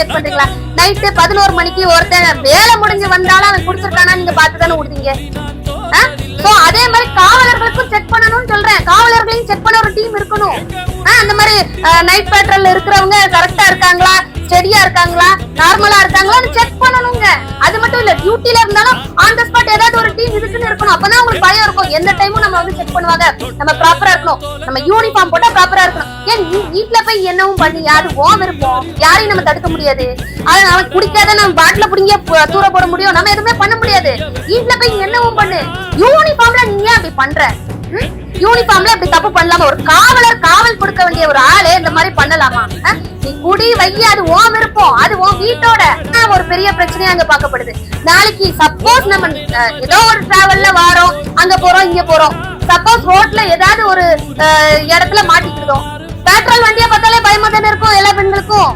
Check பண்றீங்களா? Night 11 மணிக்கு ஒருத்தன் வேலை முடிஞ்சு வந்தாலும் அவன் குடிச்சிருக்கானா நீங்க பாத்துதானே விடுவீங்க. அதே மாதிரி காவலர்களுக்கும் செக் பண்ணணும்னு சொல்றேன். காவலர்களையும் செக் பண்ண ஒரு டீம் இருக்கணும். அந்த மாதிரி நைட் பேட்ரோல்ல இருக்கிறவங்க கரெக்டா இருக்காங்களா, ஸ்டெடியா இருக்காங்களா, நார்மலா இருக்காங்களான்னு செக் பண்ணணுங்க. அது மட்டும் இல்ல, டியூட்டில இருந்தாலும் ஆன் தி ஸ்பாட் ஏதாவது ஒரு டீம் இருக்குன்னு இருக்கணும். அப்பதான் உங்களுக்கு பயம் இருக்கும். எந்த டைமும் நம்ம வந்து செக் பண்ணுவாங்க. நம்ம ப்ராப்பரா இருக்கணும். நம்ம யூனிஃபார்ம் போட்டா ப்ராப்பரா இருக்கணும். ஏன் வீட்டுல போய் என்னவும் பண்ணி அது ஓம் இருப்போம், யாரையும் நம்ம தடுக்க முடியாது. அது அவன் குடிக்காத நம்ம பாட்டில புடிங்க தூர போட முடியும், நம்ம எதுவுமே பண்ண முடியாது. வீட்டுல போய் என்னவும் பண்ணு. யூனிஃபார்ம்ல நீ ஏன் அப்படி பண்ற? யூனிஃபார்ம்ல இப்படி தப்பு பண்ணலாமா? ஒரு காவலர் காவல் கொடுக்க வேண்டிய ஒரு ஆளு இந்த மாதிரி பண்ணலாமா? நீ குடி வைய, அது ஓம் இருப்போம், அது ஓம் வீட்டோட ஒரு பெரிய பிரச்சனையா அங்க பாக்கப்படுது. நாளைக்கு சப்போஸ் நம்ம ஏதோ ஒரு டிராவல்ல வாரோம், அங்க போறோம் இங்க போறோம், சப்போஸ் ரோட்ல ஏதாவது ஒரு இடத்துல மாட்டிக்கிட்டோம், பெட்ரோல் வண்டியை பார்த்தாலே பயமா தானே இருக்கும் எல்லா பெண்களுக்கும்.